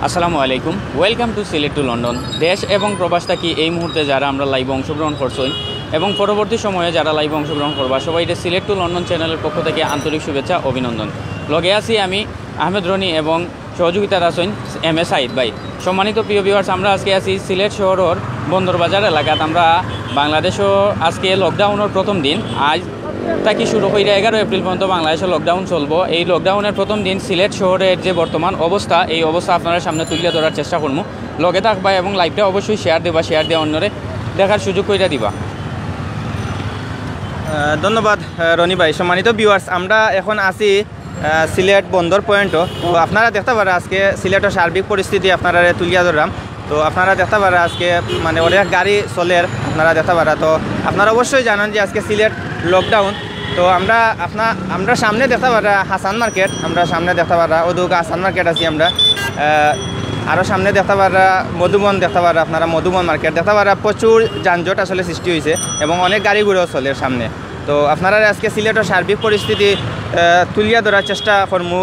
আসসালামু আলাইকুম, welcome to Sylhet to London. দেশ এবং প্রবাস থাকি এই মুহূর্তে যারা আমরা লাইভ অংশগ্রহণ করছই এবং পরবর্তী সময়ে যারা লাইভ অংশগ্রহণ করবা সবাই সিলেট টু লন্ডন চ্যানেলের পক্ষ থেকে আন্তরিক শুভেচ্ছা অভিনন্দন। লগে আছি আমি আহমেদ রনি এবং সহযোগিতার আছেন এম এ সাইদ ভাই। সম্মানিত প্রিয় ভিউয়ার্স, আমরা আজকে আছি সিলেট শহরের বন্দরবাজার এলাকাত। আমরা বাংলাদেশও আজকে লকডাউনের প্রথম দিন, আজ তাকে শুরু করে 11 এপ্রিল পর্যন্ত বাংলাদেশে লকডাউন চলবো। এই লকডাউনের প্রথম দিন সিলেট শহরের যে বর্তমান অবস্থা, এই অবস্থা আপনার সামনে তুলে ধরার চেষ্টা করবো। লগে থাকবা এবং লাইভটা অবশ্যই শেয়ার দেওয়া অন্যরে দেখার সুযোগ করে দিবা। ধন্যবাদ রনি ভাই। সম্মানিত ভিউয়ার্স, আমরা এখন আছি সিলেট বন্দর পয়েন্টও। তো আপনারা দেখতে পারেন আজকে সিলেটের সার্বিক পরিস্থিতি আপনারা তুলিয়া ধরলাম। তো আপনারা দেখতে পারেন আজকে মানে অনেক গাড়ি চলে, আপনারা দেখতে পারেন। তো আপনারা অবশ্যই জানেন যে আজকে সিলেট লকডাউন। তো আমরা সামনে দেখতে পারা হাসান মার্কেট, আমরা সামনে দেখতে পারা ওদুক হাসান মার্কেট আছি আমরা। আরও সামনে দেখতে পারা মধুবন দেখতে পারা, আপনারা মধুবন মার্কেট দেখতে পারা। প্রচুর যানজট আসলে সৃষ্টি হয়েছে এবং অনেক গাড়ি ঘুরেও চলে সামনে। তো আপনারা আজকে সিলেটের সার্বিক পরিস্থিতি তুলিয়া ধরার চেষ্টা করবো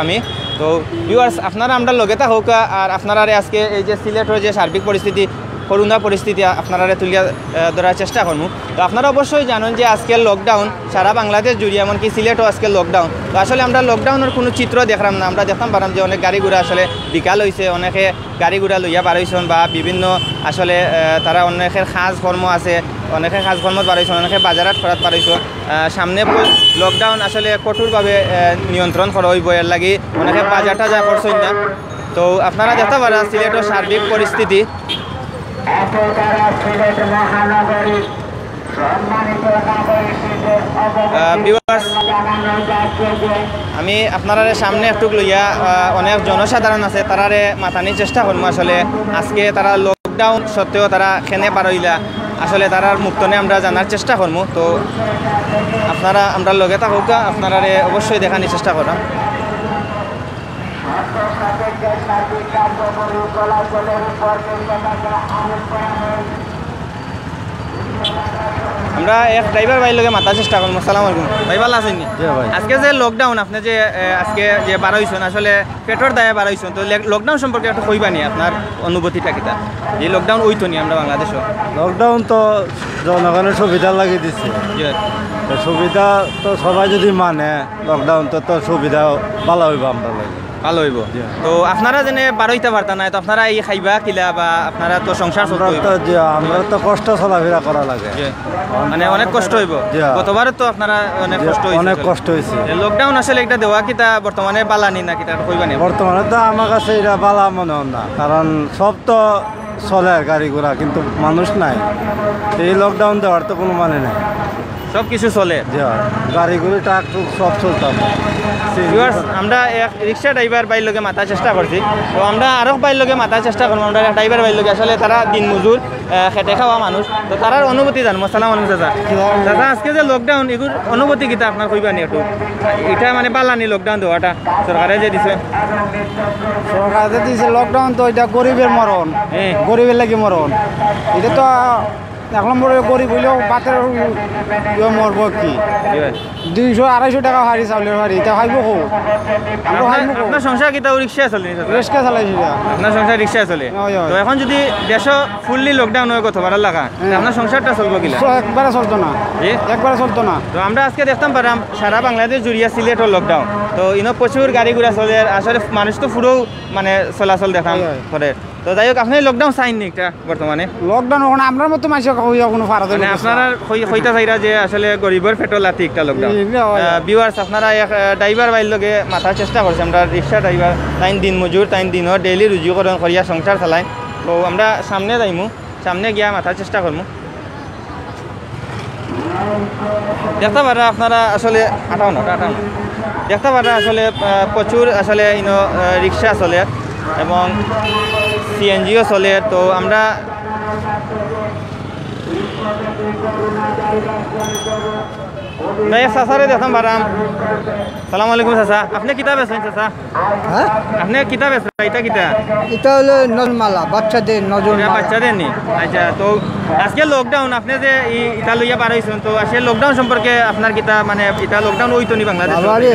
আমি। তো ভিউয়ার্স, আপনারা আমরা লগে থাকুক আর আপনারা আজকে এই যে সিলেটের যে সার্বিক পরিস্থিতি, করোনা পরিস্থিতি আপনারা তুলিয়া ধরার চেষ্টা করবো। তো আপনারা অবশ্যই জানেন যে আজকের লকডাউন সারা বাংলাদেশ জুড়ে, এমনকি সিলেটও আজকে লকডাউন। তো আসলে আমরা লকডাউনের কোনো চিত্র দেখলাম না। আমরা দেখতাম পারাম যে অনেক গাড়ি ঘোড়া আসলে বিকাল হয়েছে, অনেকে গাড়ি ঘোড়া লইয়া পারছেন বা বিভিন্ন আসলে তারা অনেকের কাজ কর্ম আছে, অনেকে কাজ কর্মত পারছেন, অনেকে বাজারাত করাত পারছেন। সামনে লকডাউন আসলে কঠোরভাবে নিয়ন্ত্রণ করা হইব, এর লাগি অনেকে বাজার টাজার করছেন না। তো আপনারা দেখতে পারেন সিলেটের সার্বিক পরিস্থিতি। আমি আপনারা সামনে একটু লইয়া অনেক জনসাধারণ আছে, তারারে মাথানির চেষ্টা করবো। আসলে আজকে তারা লকডাউন সত্ত্বেও তারা খেনে পারইলা, আসলে তারার মুক্তনে আমরা জানার চেষ্টা করবো। তো আপনারা আমরা লগে থাকুক, আপনারা অবশ্যই দেখানোর চেষ্টা করা। আমরা এক ড্রাইভার ভাইয়ের লগে মাতার চেষ্টা করবো। আসসালামু আলাইকুম ভাই, ভালো আছেন? আজকে যে লকডাউন, আপনি যে আজকে যে বার হয়েছেন, আসলে পেটর দায়ে বার হয়েছেন, তো লকডাউন সম্পর্কে একটু কইবা নি আপনার অনুভূতিটা কিতা? যে লকডাউন হইতো নি আমরা বাংলাদেশও। লকডাউন তো জনগণের সুবিধা লাগিয়ে দিচ্ছে। সুবিধা তো সবাই যদি মানে লকডাউন তো সুবিধা ভালো হইব, আমরা লাগে ভালো হইব। তো আপনারা যেনে বার হইতে পারতা না, তো আপনারা এই খাইবা কিলা বা আপনারা তো সংসার আমরা তো কষ্ট চলাফেরা করা লাগে, মানে অনেক কষ্ট হইব। গতবারে তো আপনারা অনেক কষ্ট হয়েছে। লকডাউন আসলে একটা দেওয়া কিতা বর্তমানে বালানি না কিতা কইবা নি? বর্তমানে তো আমার কাছে এটা বালা মনে হয় না, কারণ সব তো চলে গাড়ি ঘোড়া, কিন্তু মানুষ নাই। এই লকডাউন দেওয়ার তো কোনো মানে নাই, সব কিছু চলে, গাড়ি ঘুরে ট্রাক সব চলতাম। আমরা এক রিক্সা ড্রাইভার বাইর লগে মাথার চেষ্টা করছি। তো আমরা আরও বাইর লগে মাথার চেষ্টা করবো। আমরা ড্রাইভার বাইর লগে আসলে তারা দিন মজুর খেটে খাওয়া মানুষ, তো তারার অনুভূতি জানবো। আসসালামু আলাইকুম দাদা। দাদা, আজকে যে লকডাউন, এগুলো অনুভূতি কিতা আপনার কইবা নি একটু? এটা মানে বালানি লকডাউন দেওয়াটা সরকারে যে দিছে, সরকার যে দিছে লকডাউন, তো এটা গরিবের মরণ, গরিবের লাগে মরণ। এটা তো 1 নম্বরে গরিব হইলেও বাতের মরব কি 200-250 টাকা হারি চাউলের হারি, এটা খাইব কো? আপনার সংসার কিতা রিক্সা চলে? রিক্সা চালাইছিল আপনার সংসার রিক্সা চলে। তো এখন যদি দেশ ফুললি লকডাউন হয় কত ভাড়া লাগা, আপনার সংসারটা চলবো কিলা? একবারে চলতো না, একবারে চলতো না। তো আমরা আজকে দেখতাম পারাম সারা বাংলাদেশ জুড়িয়া সিলেটর লকডাউন। তো ইনো প্রচুর গাড়ি ঘোড়া চলে, আসলে মানুষ তো পুরো মানে চলাচল দেখাম করে। তো যাই হোক, আপনি লকডাউন চাইনি একটা বর্তমানে? লকডাউন ওখানে আমরা মতো মানুষ কোনো ফারাদ মানে আপনারা কইতা চাইরা যে আসলে গরিবের পেট্রোল লাতি একটা লকডাউন। ভিউয়ার্স, আপনারা এক ড্রাইভার বাইর লগে মাথার চেষ্টা করছে। আমরা রিক্সা ড্রাইভার, তাইন দিন মজুর, তাইন দিনও ডেইলি রুজিকরণ করিয়া সংসার চালাই। তো আমরা সামনে যাইমু, সামনে গিয়া মাথার চেষ্টা করবো। দেখতে পারা আপনারা আসলে আটানো দেখতে পারা আসলে প্রচুর আসলে ইনো রিক্সা চলে এবং সিএনজিও চলে। তো আমরা ভাই চাচারে দেখতাম বারাম। সালাম আলাইকুম চাচা, আপনি কিতাব আছেন চাচা? হ্যাঁ আপনি কিতাব আছে এটা কিতা? এটা হলো নজরমালা, বাচ্চাদের নজরমালা। বাচ্চাদের নি? আচ্ছা, তো আজকে লকডাউন, আপনি যে এটা লইয়া বার হয়েছেন, তো আজকে লকডাউন সম্পর্কে আপনার কিতা মানে এটা লকডাউন হইতো নি বাংলাদেশ? আরে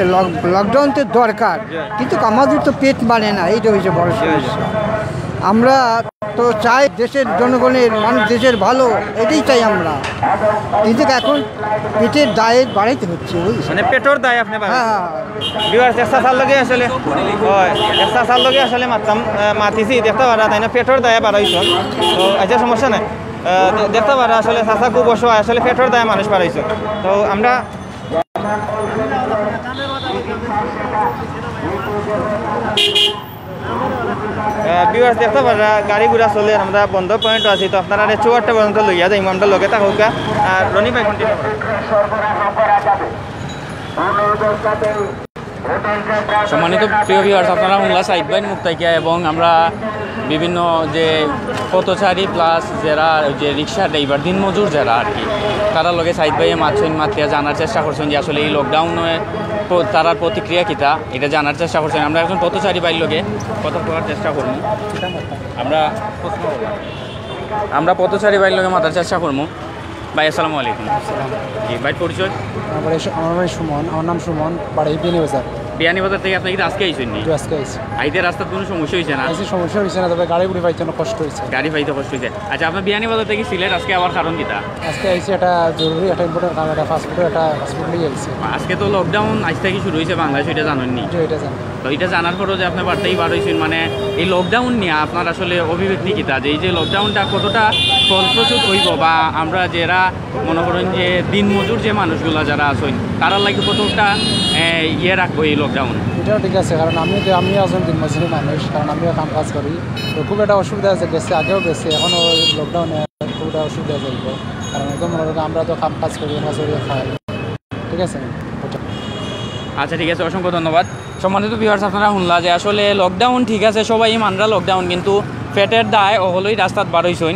লকডাউন তো দরকার, কিন্তু আমাদের তো পেট মানে না, এইটা হয়েছে বড় সমস্যা। আমরা তো চাই দেশের জনগণের মানুষ দেশের ভালো, এটাই চাই আমরা, কিন্তু এখন পেটের দায়ে বাড়াইতে হচ্ছে মানে পেটের দায় আপনি? হ্যাঁ বিবার চেষ্টা সার লগে আসলে হয় চেষ্টা সার লগে আসলে মাতিছি দেখতে পারা তাই না, পেটের দায়ে বাড়াইছো। তো আচ্ছা সমস্যা নাই, দেখতে পারা আসলে চাষা খুব অসহায়, আসলে পেটের দায়ে মানুষ বাড়াইছো। তো আমরা বিবাস দেখতে পারা গাড়ি ঘোড়া চলে, আমরা বন্ধ পয়েন্ট আছি, তো আপনারা ৪টা পর্যন্ত লইয়া যাই, আমরা লগে থাকুক। আর রনি ভাই কন্টিনিউ করেন। সম্মানিত প্রিয় ভিউয়ার্স, আপনারা শুনলা সাইড বাইন মুক্তাইকিয়া এবং আমরা বিভিন্ন যে পথচারী প্লাস যারা যে রিক্সা ড্রাইভার দিনমজুর যারা আর কি, তারা লগে সাইড বাইয়ে মাত্রিয়া জানার চেষ্টা করছেন যে আসলে এই লকডাউনে তারার প্রতিক্রিয়া কিতা, এটা জানার চেষ্টা করছেন। আমরা এখন পথচারী বাইর লগে কথা বলার চেষ্টা করবো। আমরা পথচারী বাইর লগে মাতার চেষ্টা করবো। ভাই আসসালামু আলাইকুম। জি ভাই, পরিচয়? আমার ভাই সুমন, আমার নাম সুমন, বাড়ি বিয়ানীবাজার। বিয়ানীবাজার থেকে আপনি কি আজকে আইসেন নি? আজকে আইসি। আইতে রাস্তার কোনো সমস্যা হয়েছে না? সমস্যা হয়েছে না, তবে গাড়ি গুড়ি পাইতে কষ্ট হয়েছে। গাড়ি পাইতে কষ্ট হয়েছে। আচ্ছা, আপনার বিয়ানীবাজার থেকে সিলেট আজকে আবার কারণ কিতা? আজকে আইসি একটা জরুরি, একটা ইম্পর্টেন্ট কারণ, একটা ফাস্টফুডের একটা হসপিটালে আইসি। আজকে তো লকডাউন আজ থেকে শুরু হয়েছে বাংলাদেশ, এটা জানেননি? এটা জানি। তো এটা জানার পরও যে আপনি বাড়তেই বার হয়েছেন, মানে এই লকডাউন নিয়ে আপনার আসলে অভিব্যক্তি কিতা, যে এই যে লকডাউনটা কতটা ফলপ্রসূ হইব, বা আমরা যারা মনে করেন যে দিনমজুর যে মানুষগুলো যারা আছেন তারা লাগে কতটা ইয়ে রাখবো এই লকডাউন? এটাও ঠিক আছে, কারণ আমি একজন দিনমজুরি মানুষ, কারণ আমিও কাম কাজ করি, তো খুব একটা অসুবিধা আছে, গেছে আগেও গেছে, এখনও লকডাউনে খুব একটা অসুবিধা যাইব, কারণ একদম মনে করেন আমরা তো কাম কাজ করি, হাজরিয়া খাই। ঠিক আছে। আচ্ছা ঠিক আছে, অসংখ্য ধন্যবাদ। সম্মানিত ভিউয়ার্স, আপনারা শুনলা যে আসলে লকডাউন ঠিক আছে, সবাই মানরা লকডাউন, কিন্তু পেটের দায় অহলই রাস্তাত বার হইছেন।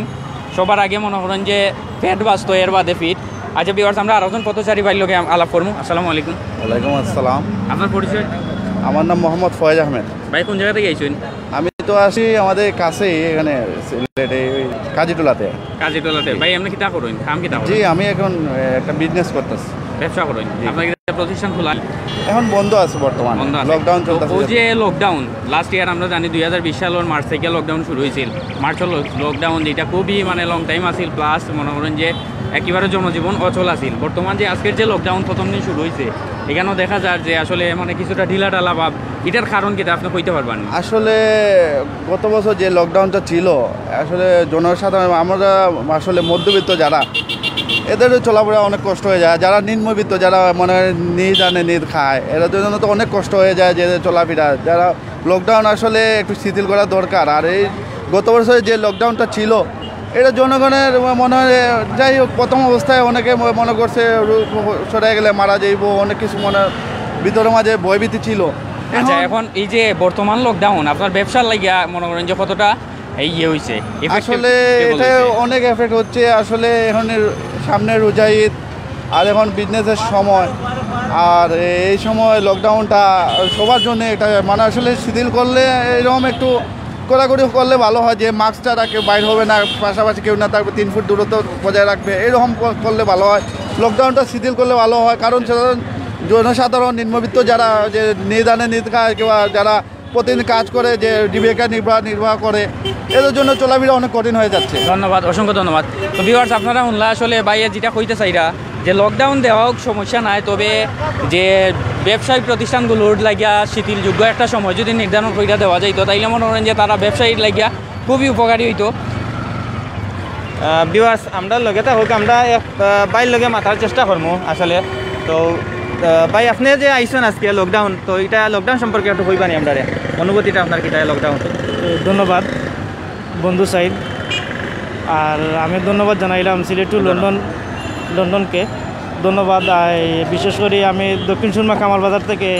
সবার আগে মনে করেন যে পেট বাঁচত, এর বাদে ফিট। আচ্ছা ভিউয়ার্স, আমরা আরেকজন পথচারী ভাইয়ের লগে আলাপ করবো। আসসালামু আলাইকুম। ওয়ালাইকুম আসসালাম। আপনার পরিচয়? আমার নাম মোহাম্মদ ফয়েজ আহমেদ। ভাই কোন জায়গা থেকে আইছেন? আমি তো আসি আমাদের কাছেই, এখানে সিলেটে কাজীটোলাতে। কাজীটোলাতে। ভাই আপনি কিতা করেন, কাম কিতা করেন? জি, আমি এখন একটা বিজনেস করতেছি, ব্যবসা করেন। আপনার প্রতিষ্ঠান খোলা? এখন বন্ধ আছে বর্তমানে, লকডাউন চলতেছে। ওই যে লকডাউন লাস্ট ইয়ার আমরা জানি 2020 সালের মার্চ থেকে লকডাউন শুরু হয়েছিল। মার্চের লকডাউন যেটা খুবই মানে লং টাইম আছিল, প্লাস মনে করেন যে একেবারে জনজীবন অচল আছিল। বর্তমান যে আজকের যে লকডাউন প্রথম দিন শুরু হয়েছে, এখানেও দেখা যায় যে আসলে মানে কিছুটা ঢিলা ঢালা ভাব, এটার কারণ কি আপনি কইতে পারবেন? আসলে গত বছর যে লকডাউনটা ছিল, আসলে জনসাধারণ, আমরা আসলে মধ্যবিত্ত যারা, এদের চলাফেরা অনেক কষ্ট হয়ে যায়। যারা নিম্নবিত্ত, যারা মনে নিজ আনে নিজ খায়, এদের জন্য তো অনেক কষ্ট হয়ে যায় যে চলাফেরা। যারা লকডাউন আসলে একটু শিথিল করা দরকার। আর এই গত বছরে যে লকডাউনটা ছিল, এটা জনগণের মনে হয়, যাই হোক, প্রথম অবস্থায় অনেকে মনে করছে সরে গেলে মারা যাইব, অনেক কিছু মনে ভিতরের মাঝে ভয়ভীতি ছিল। আচ্ছা, এখন এই যে বর্তমান লকডাউন আপনার ব্যবসার লাগিয়া মনে করেন যে কতটা এই ইয়ে হয়েছে? আসলে এটা অনেক এফেক্ট হচ্ছে। আসলে এখন সামনে রোজা ঈদ, আর এখন বিজনেসের সময়, আর এই সময় লকডাউনটা সবার জন্য এটা মানে আসলে শিথিল করলে, এরকম একটু কড়াকড়ি করলে ভালো হয়, যে মাস্কটা রাখে বাইর হবে না, পাশাপাশি কেউ না থাকবে, 3 ফুট দূরত্ব বজায় রাখবে, এরকম করলে ভালো হয়। লকডাউনটা শিথিল করলে ভালো হয়, কারণ জনসাধারণ নিম্নবিত্ত যারা যে নিদানে নিদ খায়, কেউ যারা প্রতিদিন কাজ করে, যে জীবিকা নির্বাহ করে, এদের জন্য চলাফেরা অনেক কঠিন হয়ে যাচ্ছে। ধন্যবাদ, অসংখ্য ধন্যবাদ। তো ভিউয়ার্স, আপনারা শুনলা আসলে ভাইয়া যেটা কইতে চাইরা যে লকডাউন দেওয়া হোক সমস্যা নাই, তবে যে ব্যবসায়ী প্রতিষ্ঠানগুলোর লাগিয়া শিথিলযোগ্য একটা সময় যদি নির্ধারণ করে দেওয়া যাইতো, তাইলে মনে করেন যে তারা ব্যবসায়ীর লাগিয়া খুবই উপকারী হইতো। বিবাস আমরা লগে থাকুক, আমরা বাইর লগে মাথার চেষ্টা করবো আসলে। তো ভাই আপনি যে আইসেন আজকে লকডাউন, তো এটা লকডাউন সম্পর্কে একটু কইবানি আমরা, অনুভূতিটা আপনার কিটা লকডাউন? ধন্যবাদ বন্ধু সাইদ, আর আমি ধন্যবাদ জানাইলাম সিলেট টু লন্ডনকে ধন্যবাদ। বিশেষ করে আমি দক্ষিণ সুরমা কামাল বাজার থেকে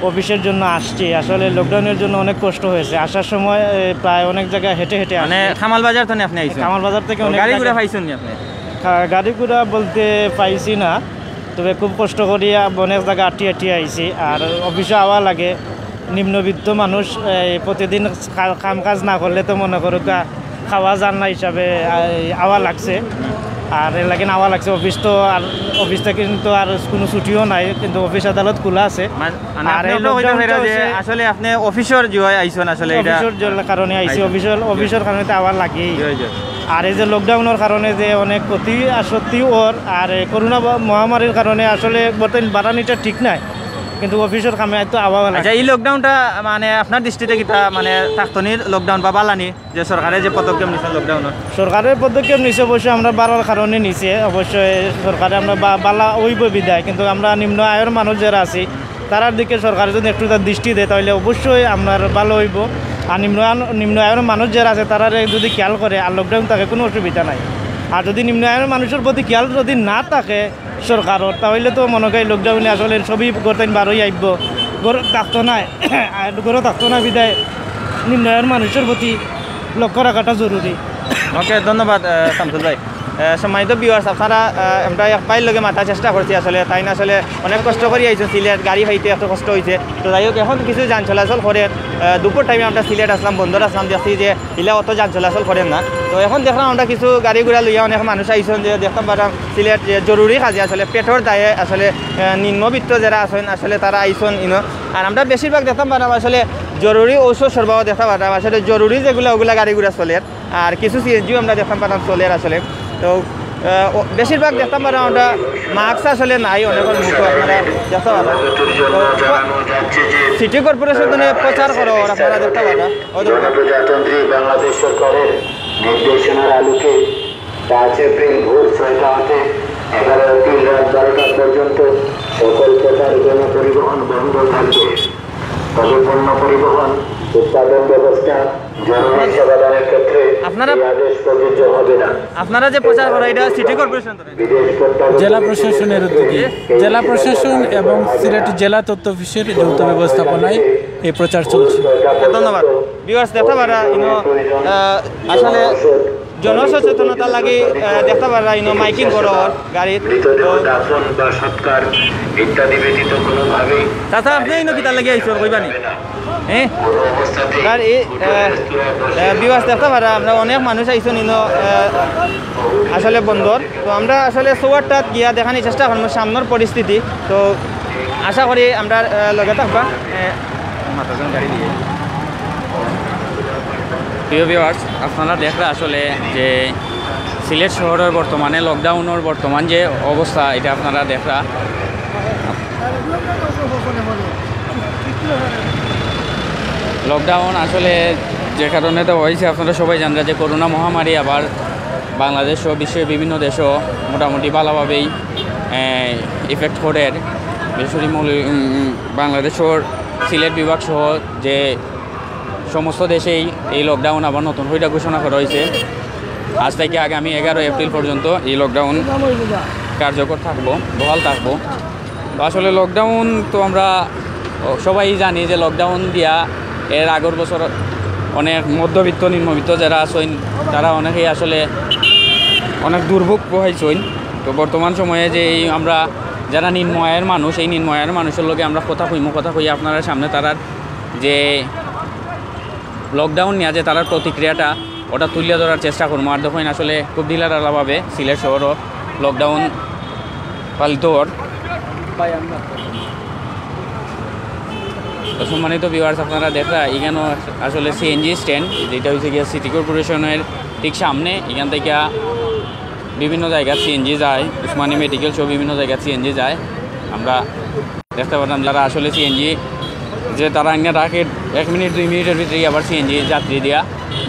অফিসের জন্য আসছি। আসলে লকডাউনের জন্য অনেক কষ্ট হয়েছে, আসার সময় প্রায় অনেক জায়গায় হেঁটে মানে কামাল বাজার তো আপনি আইসেন? কামাল বাজার থেকে অনেক গাড়ি ঘোড়া পাইছেন নি আপনি? গাড়ি ঘোড়া বলতে পাইছি না, তবে খুব কষ্ট করিয়া অনেক জায়গা আটিয়ে আইছি আর অফিসে আওয়া লাগে নিম্নবিত্ত মানুষ প্রতিদিন কাম কাজ না করলে তো মনে করো খাওয়া যান না হিসাবে আওয়া লাগছে আর এর লাগে আওয়া লাগছে অফিস তো আর অফিস থেকে কিন্তু আর কোনো ছুটিও নাই কিন্তু অফিস আদালত খোলা আছে আর আসলে আপনি অফিসের জয় আইছেন আসলে অফিসের কারণে আইছি অফিসের কারণে তো আওয়া লাগেই আর এই যে লকডাউনের কারণে যে অনেক ক্ষতি সত্যি ওর আর করোনা মহামারীর কারণে আসলে বর্তমান বাড়ানিটা ঠিক নাই কিন্তু অফিসের কামে তো আওয়া লাগে। এই লকডাউনটা মানে আপনার দৃষ্টিতে কিটা মানে থাকতনির লকডাউন বা বালানি যে সরকারের যে পদক্ষেপ নিছে লকডাউনের সরকারের পদক্ষেপ নিছে অবশ্যই আমরা বাড়ার কারণে নিছে অবশ্যই সরকারে আমরা বালা ওইব বিদায় কিন্তু আমরা নিম্ন আয়ের মানুষ যারা আছি তারার দিকে সরকার যদি একটু তার দৃষ্টি দেয় তাহলে অবশ্যই আপনার ভালো হইব আর নিম্ন আয়ের মানুষ যারা আছে তারা যদি খেয়াল করে আর লকডাউন থাকে কোনো অসুবিধা নাই আর যদি নিম্ন আয়ের মানুষের প্রতি খেয়াল যদি না থাকে সরকারের তাহলে তো মনে করি লকডাউনে আসলে সবই করতেন বারোই আইব গড় থাকতো না গড়ে থাকতো না বিদায় নিম্ন আয়ের মানুষের প্রতি লক্ষ্য রাখাটা জরুরি। ওকে ধন্যবাদ শামসুল ভাই। সম্মানিত ভিউয়ার্স আপনারা আমরা এক পাইল লগে মাথা চেষ্টা করছি আসলে তাই না আসলে অনেক কষ্ট করে আইছেন সিলেট গাড়ি পাইতে এত কষ্ট হয়েছে তো যাই হোক এখন কিছু যান চলাচল করেন দুপুর টাইমে আমরা সিলেট আসলাম বন্ধুর আসলাম দেখছি যে ইলা অত যান চলাচল করেন না তো এখন দেখলাম আমরা কিছু গাড়ি ঘোড়া লইয়া অনেক মানুষ আইছেন যে দেখতাম পারলাম সিলেট যে জরুরি কাজে আসলে পেটর দায়ে আসলে নিম্নবিত্ত যারা আছেন আসলে তারা আইছেন আর আমরা বেশিরভাগ দেখতাম পারলাম আসলে জরুরি ঔষধ সরবরাহ দেখতে পারলাম আসলে জরুরি যেগুলো ওগুলা গাড়ি ঘোড়া চলে আর কিছু সিএনজিও আমরা দেখতাম পারলাম চলে আসলে তো বেশিরভাগ দেখতাম পারলাম আমরা মাস্ক আসলে নাই অনেকের মুখ আপনারা দেখতে পারলাম সিটি কর্পোরেশন প্রচার করো আপনারা দেখতে পারলাম প্রজাতন্ত্রী বাংলাদেশ সরকারের নির্দেশনার আলোকে 5 এপ্রিল ভোর 6টা হতে 11 এপ্রিল রাত 12টা পর্যন্ত সকল প্রকার গণপরিবহন বন্ধ থাকবে তবে পণ্য পরিবহন উৎপাদন ব্যবস্থা জনগণ সেবাদানের ক্ষেত্রে আদেশ প্রযোজ্য হবে না। আপনারা যে প্রচার করা এটা সিটি কর্পোরেশন জেলা প্রশাসনের উদ্যোগে জেলা প্রশাসন এবং সিলেট জেলা তথ্য অফিসের যৌথ ব্যবস্থাপনায় এই প্রচার চলছে। ধন্যবাদ ভিউয়ার্স দেখতে পারা আসলে জনসচেতনতা লাগে দেখতে পারা মাইকিং করো গাড়িত তাছাড়া আপনি কিতার লাগে আইসো কইবানি হ্যাঁ আর এই বিবাস দেখতে পারা আমরা অনেক মানুষ আইসন আসলে বন্দর তো আমরা আসলে সোয়ারটাত গিয়া দেখানোর চেষ্টা করবো সামনের পরিস্থিতি তো আশা করি আমরা লগে থাকবা মাতাজন গাড়ি দিয়ে প্রিয় ভিউয়ার্স আপনারা দেখলে আসলে যে সিলেট শহরের বর্তমানে লকডাউনের বর্তমান যে অবস্থা এটা আপনারা দেখরা লকডাউন আসলে যে কারণে তো হয়েছে আপনারা সবাই জানেন যে করোনা মহামারী আবার বাংলাদেশ ও বিশ্বের বিভিন্ন দেশও মোটামুটি ভালোভাবেই ইফেক্ট করে বিশেষত বাংলাদেশের সিলেট বিভাগ সহ যে সমস্ত দেশেই এই লকডাউন আবার নতুন করে ঘোষণা করা হয়েছে আজ থেকে আগামী 11 এপ্রিল পর্যন্ত এই লকডাউন কার্যকর থাকবো বহাল থাকবো তো আসলে লকডাউন তো আমরা সবাই জানি যে লকডাউন দিয়া এর আগের বছর অনেক মধ্যবিত্ত নিম্নবিত্ত যারা আছেন তারা অনেকেই আসলে অনেক দুর্ভোগ পোহাইছেন তো বর্তমান সময়ে যে এই আমরা যারা নিম্ন আয়ের মানুষ এই নিম্ন আয়ের মানুষের লগে আমরা কথা কই আপনারা সামনে তারার যে লকডাউন নিয়ে যে তারার প্রতিক্রিয়াটা ওটা তুলে ধরার চেষ্টা করবো আর দেখুন আসলে খুব ঢিলাঢালাভাবে সিলেট শহরও লকডাউন পালিত হওয়ার তো সম্মানিত ভিউয়ার্স আপনারা দেখরা এখানেও আসলে সিএনজি স্ট্যান্ড যেটা হচ্ছে গিয়ে সিটি কর্পোরেশনের ঠিক সামনে এখান থেকে বিভিন্ন জায়গায় সিএনজি যায় উসমানী মেডিকেল সহ বিভিন্ন জায়গায় সিএনজি যায় আমরা দেখতে পারলাম যারা আসলে সিএনজি যে তারা এনে রাখে 1 মিনিট 2 মিনিটের ভিতরেই আবার সিএনজি যাত্রী দিয়া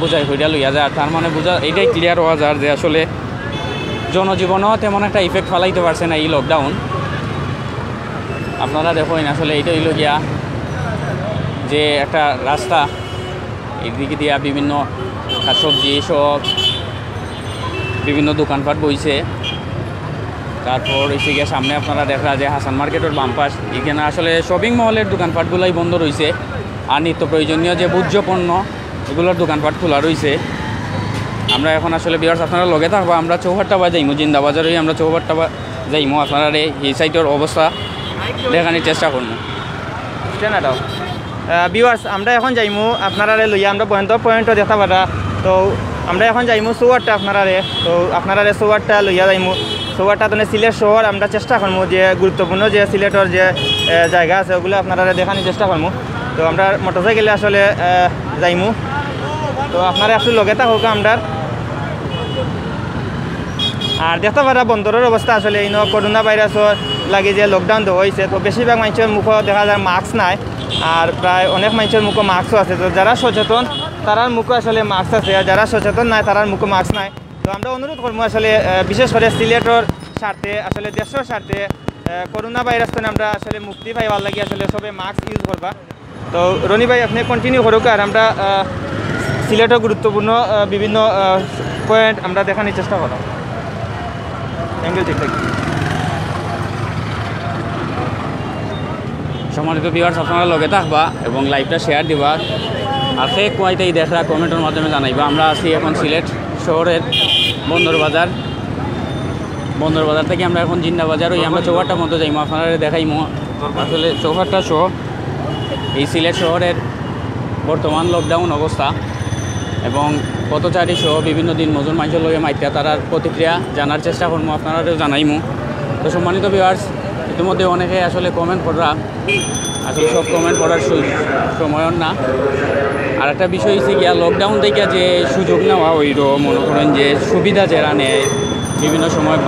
বোঝাই হইয়া লইয়া যায় আর তার মানে বোঝা এইটাই ক্লিয়ার হওয়া যায় যে আসলে জনজীবনেও তেমন একটা ইফেক্ট ফেলাইতে পারছে না এই লকডাউন আপনারা দেখুন আসলে এইটা হইল গিয়া যে একটা রাস্তা এইদিকে দিয়া বিভিন্ন সবজি সব বিভিন্ন দোকানপাট বইছে তারপর এসে গিয়ে সামনে আপনারা দেখা যে হাসান মার্কেটের বামপাস এখানে আসলে শপিং মলের দোকানপাটগুলোই বন্ধ রয়েছে আর নিত্য প্রয়োজনীয় যে ভোজ্য পণ্য এগুলোর দোকানপাট খোলা রয়েছে আমরা এখন আসলে ভিউয়ার্স আপনারা লগে থাকবো আমরা চৌহাট্টা বাজাইমু জিন্দাবাজারেই আমরা যাইমো আপনারা এই সাইটের অবস্থা দেখানোর চেষ্টা করবো। ভিউয়ার্স আমরা এখন যাইমু আপনারা লইয়া আমরা পয়েন্টও দেখা পারা। তো আমরা এখন যাইমু চৌয়ারটা আপনারারে, তো আপনারারে চৌয়ারটা লইয়া যাইমু। চৌয়ারটা তো সিলেট শহর আমরা চেষ্টা করবো যে গুরুত্বপূর্ণ যে সিলেটের যে জায়গা আছে ওগুলো আপনারা দেখানোর চেষ্টা করবো। তো আমরা মোটরসাইকেলে আসলে যাইমু, তো আপনারা একটু লগে থাকুক আমরা। আর দেখতে পারা বন্দরের অবস্থা আসলে এই করোনা ভাইরাসের লাগে যে লকডাউন দেওয়া হয়েছে, তো বেশিরভাগ মানুষের মুখে দেখা যায় মাস্ক নাই, আর প্রায় অনেক মানুষের মুখে মাস্কও আছে। তো যারা সচেতন তারার মুখে আসলে মাস্ক আছে, আর যারা সচেতন নাই তারার মুখে মাস্ক নাই। তো আমরা অনুরোধ করবো আসলে বিশেষ করে সিলেটের স্বার্থে আসলে দেশের স্বার্থে করোনা ভাইরাস থেকে আমরা আসলে মুক্তি পাইবার লাগে আসলে সবে মাস্ক ইউজ করবা। তো রনি ভাই আপনি কন্টিনিউ করুক, আর আমরা সিলেটের গুরুত্বপূর্ণ বিভিন্ন পয়েন্ট আমরা দেখানোর চেষ্টা করব। Thank you. সম্মানিত ভিউয়ার্স আপনারা লগে থাকবা এবং লাইভটা শেয়ার দিবা, আর সে কোয়াইটাই দেখরা কমেন্টের মাধ্যমে জানাইবা। আমরা আছি এখন সিলেট শহরের বন্দর বাজার থেকে আমরা এখন জিন্দা বাজার ওই আমরা চৌহাট্টা মতো যাইমো, আপনারা দেখাইমো আসলে চৌহাট্টা সহ এই সিলেট শহরের বর্তমান লকডাউন অবস্থা এবং পথচারী সহ বিভিন্ন দিন মজুর মানুষের লগে মাইত্যা তারার প্রতিক্রিয়া জানার চেষ্টা করবো, আপনারাও জানাইমো। তো সম্মানিত ভিউয়ার্স ইতিমধ্যে অনেকে আসলে কমেন্ট করা, আসলে সব কমেন্ট করার সময়ও না। আর একটা বিষয় হচ্ছে গিয়া লকডাউন থেকে যে সুযোগ নেওয়া ওইরও মনে করেন যে সুবিধা যারা নেয়, বিভিন্ন সময়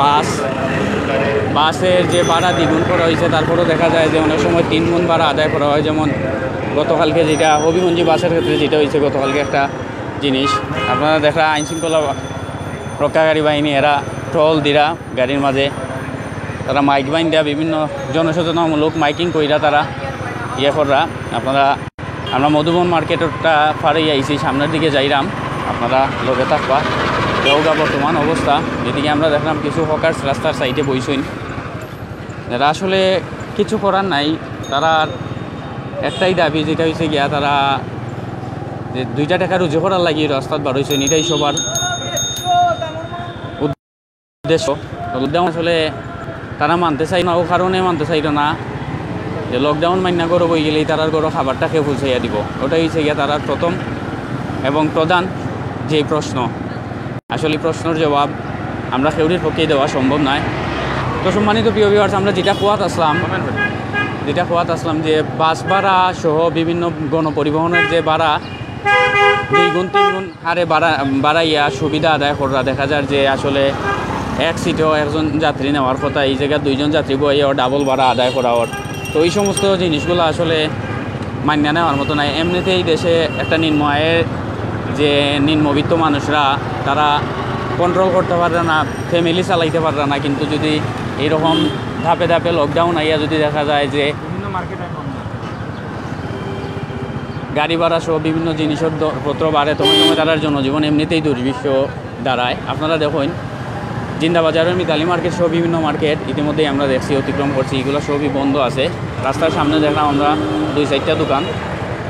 বাসের যে ভাড়া দ্বিগুণ করা হয়েছে, তারপরেও দেখা যায় যে অনেক সময় 3 গুণ ভাড়া আদায় করা হয়। যেমন গতকালকে যেটা হবিগঞ্জি বাসের ক্ষেত্রে যেটা হয়েছে গতকালকে একটা জিনিস আপনারা দেখা আইনশৃঙ্খলা রক্ষাকারী বাহিনী এরা ট্রল দিরা গাড়ির মাঝে তারা মাইক বাইন দেওয়া বিভিন্ন জনসচেতনমূলক মাইকিং কইরা তারা করা। আমরা মধুবন মার্কেটটা ফাড়াই আইছি, সামনের দিকে যাইরাম, আপনারা লগে থাকবা। দেওগা বর্তমান অবস্থা যেদিকে আমরা দেখলাম কিছু হকার্স রাস্তার সাইডে বইসইন, যারা আসলে কিছু করার নাই। তারা একটাই দাবি যেটা হয়েছে গিয়া তারা যে 2 টাকা রুজু করার লাগি রাস্তাত বার হয়েছেন, এটাই সবার উদ্দেশ্য। আসলে তারা মানতে চাই না, ও কারণে মানতে চাইল না যে লকডাউন মান্য করো বই গেলেই তারার গরো খাবারটা খেয়ে ফুলছাইয়া দিব। ওটাই হচ্ছে গিয়া তারার প্রথম এবং প্রধান যে প্রশ্ন। আসলে প্রশ্নের জবাব আমরা কেউরির পক্ষেই দেওয়া সম্ভব নয়। তো সম্মানিত প্রিয় ভিউয়ার্স আমরা যেটা কোয়াত আসলাম যে বাস ভাড়া সহ বিভিন্ন গণপরিবহনের যে ভাড়া 2 গুণ 3 গুণ হারে বাড়াইয়া সুবিধা আদায় করা। দেখা যায় যে আসলে এক সিটেও একজন যাত্রী নেওয়ার কথা, এই জায়গায় 2 জন যাত্রী বইয়াও ডাবল ভাড়া আদায় করা ওর। তো এই সমস্ত জিনিসগুলো আসলে মান্য নেওয়ার মতো নয়। এমনিতেই দেশে একটা নিম্ন আয়ের যে নিম্নবিত্ত মানুষরা তারা কন্ট্রোল করতে পারে না, ফ্যামিলি চালাইতে পারে না, কিন্তু যদি এইরকম ধাপে ধাপে লকডাউন আইয়া যদি দেখা যায় যে গাড়ি ভাড়া সহ বিভিন্ন জিনিসের পত্র বাড়ে, তখন তারার জনজীবন এমনিতেই দুর্বিষ দাঁড়ায়। আপনারা দেখুন জিন্দাবাজারের মিতালি মার্কেট সহ বিভিন্ন মার্কেট ইতিমধ্যেই আমরা দেখছি অতিক্রম করছি, এগুলো সবই বন্ধ আছে। রাস্তার সামনে দেখলাম আমরা 2-4টা দোকান,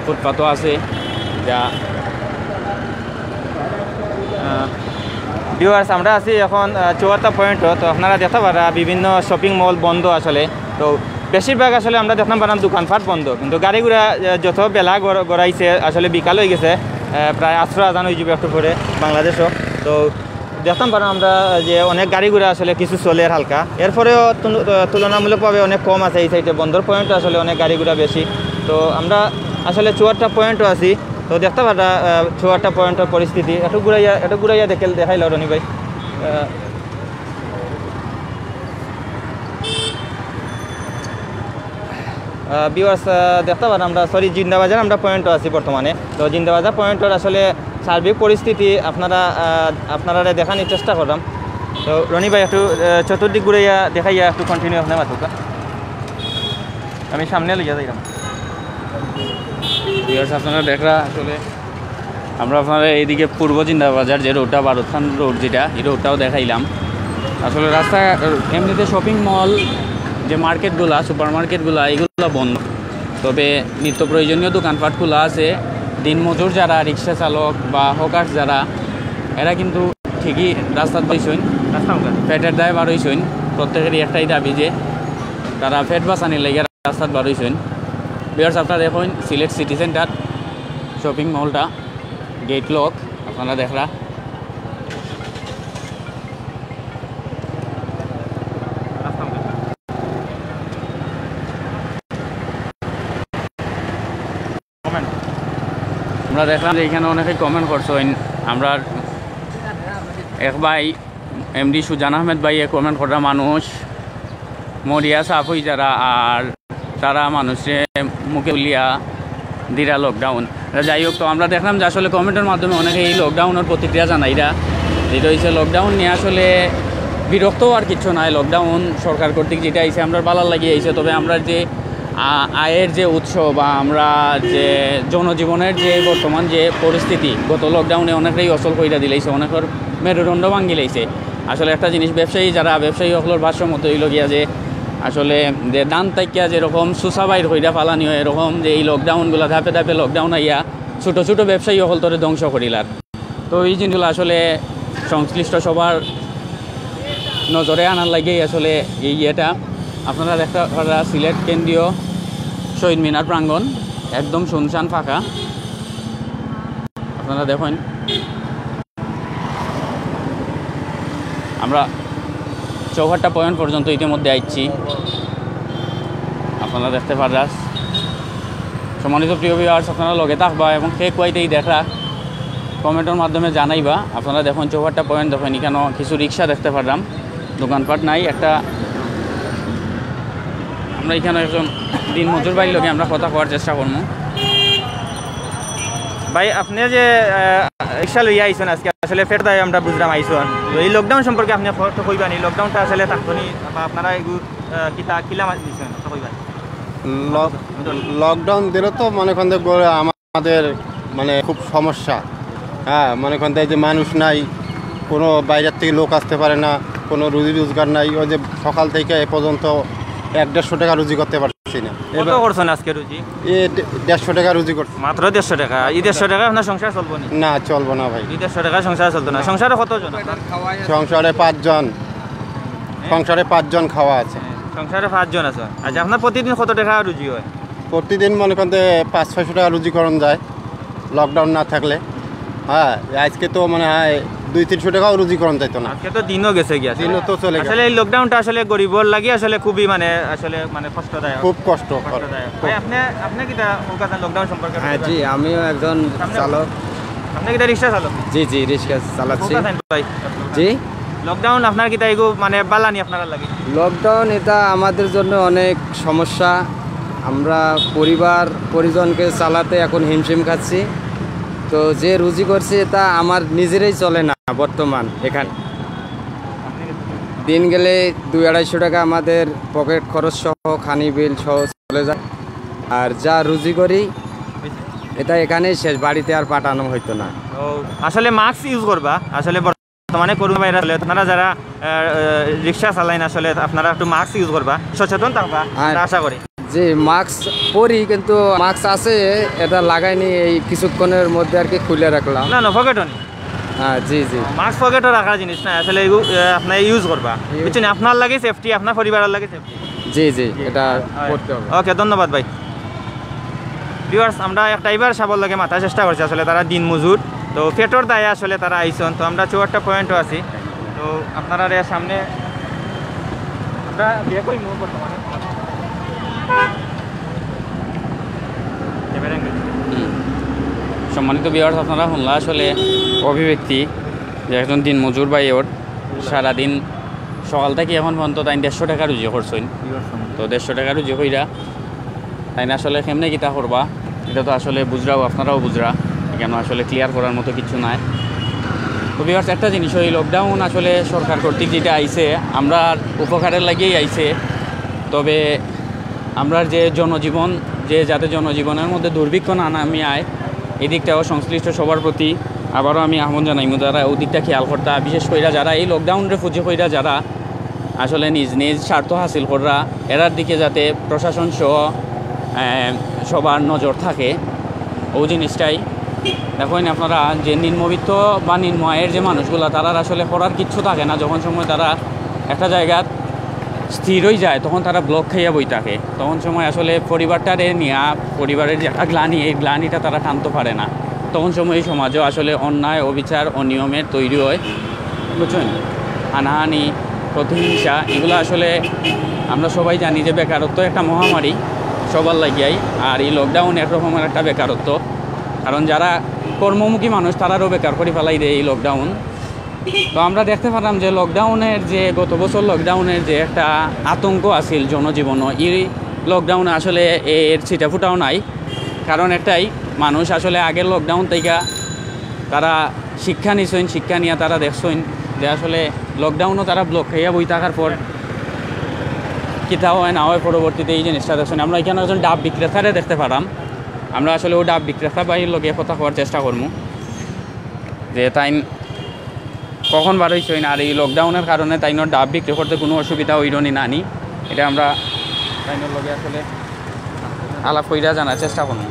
ফুটপাতও আছে। যা ভিউয়ার্স আমরা আছি এখন 74 পয়েন্টও, তো আপনারা দেখতে পারা বিভিন্ন শপিং মল বন্ধ আসলে। তো বেশিরভাগ আসলে আমরা দেখলাম পারাম দোকানপাট বন্ধ, কিন্তু গাড়ি ঘোড়া যত বেলা গড়াইছে আসলে বিকাল হয়ে গেছে, প্রায় 8 আজান হয়ে যাবে একটু পরে বাংলাদেশও। তো দেখতাম পারাম আমরা যে অনেক গাড়ি ঘোড়া আসলে কিছু চলে হালকা, এরপরেও তুলনামূলকভাবে অনেক কম আছে এই সাইডে। বন্দর পয়েন্টও আসলে অনেক গাড়ি ঘোড়া বেশি। তো আমরা আসলে 74 পয়েন্টও আছি। তো দেখতে পারা 74 পয়েন্টের পরিস্থিতি একটু ঘুরাইয়া দেখাইল রনি ভাই। ভিউয়ার্স দেখতে পারেন আমরা জিন্দাবাজার আমরা পয়েন্টও আছি বর্তমানে। তো জিন্দাবাজার পয়েন্টের আসলে সার্বিক পরিস্থিতি আপনারা দেখানোর চেষ্টা করলাম। তো রনি ভাই একটু চতুর্দিক ঘুরাইয়া দেখাইয়া একটু কন্টিনিউ আপনার মাতুকা, আমি সামনে লইয়া যাইলাম। ভিউয়ার্স আপনারা দেখরা আসলে আমরা আপনারা এইদিকে পূর্ব জিন্দাবাজার যে রোডটা ভারতখান রোড যেটা, এই রোডটাও দেখাইলাম। আসলে রাস্তা এমনিতে শপিং মল যে মার্কেটগুলা সুপার মার্কেটগুলা এগুলো বন্ধ, তবে নিত্য প্রয়োজনীয় দোকানপাট খোলা আছে। দিনমজুর যারা রিক্সা চালক বা হকার্স যারা এরা কিন্তু ঠিকই রাস্তাত বইছইন, পেটের দায় বার হইছইন। প্রত্যেকেরই একটাই দাবি যে তারা পেট বাঁচানির লেগে রাস্তাত বার হইছেন। ভিউয়ার্স আপনারা দেখুন সিলেট সিটি সেন্টার শপিং মলটা গেট লক আপনারা দেখরা। আমরা দেখলাম যে এখানে অনেকে কমেন্ট করছেন। আমরা এক ভাই এমডি সুজান আহমেদ ভাইয়ে কমেন্ট করা মানুষ মরিয়া সাফ হই যারা আর তারা মানুষে মুখে উলিয়া দিরা লকডাউন। যাই হোক, তো আমরা দেখলাম যে আসলে কমেন্টের মাধ্যমে অনেকে এই লকডাউনের প্রতিক্রিয়া জানাইরা। যেটা হয়েছে লকডাউন নিয়ে আসলে বিরক্ত আর কিছু নাই। লকডাউন সরকার কর্তৃক যেটা আইছে আমরা ভালো লাগিয়ে আইছে, তবে আমরা যে আয়ের যে উৎস বা আমরা যে জনজীবনের যে বর্তমান যে পরিস্থিতি গত লকডাউনে অনেকটাই অচল কইরা দিলাইছে, অনেকের মেরুদণ্ড ভাঙ্গি লাইছে। আসলে একটা জিনিস ব্যবসায়ী হকলোর ভাষ্য মতো হইল গিয়া যে আসলে যে দান তাইকিয়া যেরকম সুসাবাইর হইরা ফালানি হয়, এরকম যে এই লকডাউনগুলো ধাপে ধাপে লকডাউন আইয়া ছোটো ছোটো ব্যবসায়ী হল তোরে ধ্বংস করিলার। তো এই জিনিসগুলো আসলে সংশ্লিষ্ট সবার নজরে আনার লাগেই আসলে এই ইয়েটা। আপনারা একটা সিলেট কেন্দ্রীয় শহীদ মিনার প্রাঙ্গণ একদম শুনশান ফাঁকা। আপনারা দেখুন আমরা 64টা পয়েন্ট পর্যন্ত ইতিমধ্যে আইছি, আপনারা দেখতে পারাস। সম্মানিত প্রিয় ভিউয়ার্স, আপনারা লগে থাকবা এবং কে কুয়াইতেই দেখরা কমেন্টের মাধ্যমে জানাইবা। আপনারা দেখুন 64টা পয়েন্ট দেখুন, এখানে কিছু রিক্সা দেখতে পারলাম, দোকানপাট নাই একটা। আমরা এখানে একজন দিন মজুর ভাইয়ের লগে আমরা কথা করার চেষ্টা করবো। ভাই আপনি যে রিক্সা লইয়া আইছেন আজকে আসলে ফের তাই আমরা বুঝলাম আইছেন, তো এই লকডাউন সম্পর্কে আপনি কইবানি লকডাউনটা আসলে থাকতনি বা আপনারা এগুলো কিলা দিচ্ছেন কইবানি? লকডাউন দিলে তো মনে করেন আমাদের মানে খুব সমস্যা। হ্যাঁ, মনে করেন যে মানুষ নাই, কোনো বাইরের থেকে লোক আসতে পারে না, কোনো রুজি রোজগার নাই। ওই যে সকাল থেকে এ পর্যন্ত 100-150 টাকা রুজি করতে পারছি না। কত করছেন আজকে রুজি? 150 টাকা রুজি করছি মাত্র। 150 টাকা? এই 150 টাকা আপনার সংসার চলবো না? চলবো না ভাই, 150 টাকা সংসার চলতো না। সংসারে কতজন? সংসারে 5 জন। সংসারে 5 জন খাওয়া আছে। সংসারে 5 জন আছে। আচ্ছা, আপনার প্রতিদিন কত টাকা রুজি হয়? প্রতিদিন মনে করেন 500-600 টাকা রুজি করণ যায় লকডাউন না থাকলে। হ্যাঁ, আজকে তো মানে 200-300 টাকাও রুজি করণ যাইতো না। আজকে তো দিনও গেছে গিয়া, দিনও তো চলে গেছে। আসলে এই লকডাউনটা আসলে গরিবর লাগি আসলে খুবই মানে কষ্টদায়ক, খুব কষ্ট। ভাই আপনি কিটা কলকাতা লকডাউন সম্পর্কে? হ্যাঁ জি, আমিও একজন চালক। আপনি কিটা রিক্সা চালক? জি জি, রিক্সা চালাচ্ছি। ভাই জি, লকডাউন আপনার কিটা এগো মানে বালানি আপনারা লাগে? লকডাউন এটা আমাদের জন্য অনেক সমস্যা। আমরা পরিজনকে চালাতে এখন হিমশিম খাচ্ছি। তো যে রুজি করছি এটা আমার নিজেরই চলে না বর্তমান। এখানে দিন গেলে 200-250 টাকা আমাদের পকেট খরচ সহ খানি বিল সহ চলে যায়। আর যা রুজি করি এটা এখানেই শেষ, বাড়িতে আর পাঠানো হইতো না। আসলে মাস্ক ইউজ করবা। আসলে বর্তমানে করোনা ভাইরাস, আপনারা যারা রিক্সা চালাইন আসলে আপনারা একটু মাস্ক ইউজ করবা, সচেতন থাকবা আশা করি। জি, মাস্ক পরি, কিন্তু মাস্ক আছে এটা লাগাইনি, এই কিছুক্ষণের মধ্যে আর কি খুলে রাখলাম। না পকেটও নেই। হ্যাঁ জি জি, মাস্ক পকেটও রাখার জিনিস না আসলে, আপনার ইউজ করবা। বুঝছেন, আপনার লাগে সেফটি, আপনার পরিবারের লাগে সেফটি। জি জি, এটা করতে হবে। ওকে, ধন্যবাদ ভাই। ভিউয়ার্স, আমরা একটা এবার সাবল লাগে মাথার চেষ্টা করছি। আসলে তারা দিন মজুর, তো পেটর দায়ে আসলে তারা আইসন। তো আমরা 64টা পয়েন্টও আছি। তো আপনারা সামনে আমরা বিয়ে করি বর্তমানে সম্মানিত ভিউয়ার্স, আপনারা শুনলা আসলে অভিব্যক্তি যে একজন দিন মজুর ভাই ওর সারাদিন সকাল থেকে এখন পর্যন্ত তাই 150 টাকা রুজি করছেন। তো 150 টাকা রুজি কইরা তাই না আসলে কেমনে কিতা করবা, এটা তো আসলে বুঝরাও, আপনারাও বুঝরা, কেন আসলে ক্লিয়ার করার মতো কিছু নাই। তো ভিউয়ার্স, একটা জিনিস ওই লকডাউন আসলে সরকার কর্তৃক যেটা আইছে আমরা উপকারের লাগিয়েই আইছে। তবে আমরা যে জনজীবন যাতে জনজীবনের মধ্যে দুর্ভিক্ষ না নামি আয়, এই দিকটাও সংশ্লিষ্ট সবার প্রতি আবারও আমি আহ্বান জানাইমু যারা ওই দিকটা খেয়াল করতা। বিশেষ করে যারা এই লকডাউনরে পুঁজি কইরা যারা আসলে নিজ নিজ স্বার্থ হাসিল করা, এরার দিকে যাতে প্রশাসন সহ সবার নজর থাকে, ওই জিনিসটাই দেখুন। আপনারা যে নিম্নবিত্ত বা নিম্ন আয়ের যে মানুষগুলো, তারা আসলে করার কিচ্ছু থাকে না। যখন সময় তারা একটা জায়গার স্থির হয়ে যায় তখন তারা ব্লক খাইয়া বই থাকে, তখন সময় আসলে পরিবারটারে নিয়ে পরিবারের যে একটা গ্লানি, এই গ্লানিটা তারা টানতে পারে না। তখন সময় এই সমাজেও আসলে অন্যায়, অবিচার, অনিয়মের তৈরি হয়, বুঝছেন? হানাহানি, প্রতিহিংসা, এগুলো আসলে আমরা সবাই জানি যে বেকারত্ব একটা মহামারী সবার লাগিয়াই। আর এই লকডাউন একরকমের একটা বেকারত্ব, কারণ যারা কর্মমুখী মানুষ তারারও বেকার করে ফেলাই দেয় এই লকডাউন। তো আমরা দেখতে পারলাম যে লকডাউনের যে গত বছর লকডাউনের যে একটা আতঙ্ক আছিল জনজীবন, এই লকডাউনে আসলে এর ছিটাফুটাও নাই। কারণ একটাই, মানুষ আসলে আগের লকডাউন থেকে তারা শিক্ষা নিছেন, শিক্ষা নিয়ে তারা দেখছেন যে আসলে লকডাউনও তারা ব্লক খাইয়া বই থাকার পর কিতা হয় না হয়, পরবর্তীতে এই জিনিসটা দেখছেন। আমরা এখানে একজন ডাব বিক্রেতারে দেখতে পারাম, আমরা আসলে ও ডাব বিক্রেতা বাহির লগে কথা হওয়ার চেষ্টা করবো যে তাই কখন বার হয়েছে না, আর এই লকডাউনের কারণে তাইনোর ডাব বিক্রি করতে কোনো অসুবিধা হইরনি নানি, এটা আমরা তাইনোর লগে আসলে আলাপ কইরা জানার চেষ্টা করবো।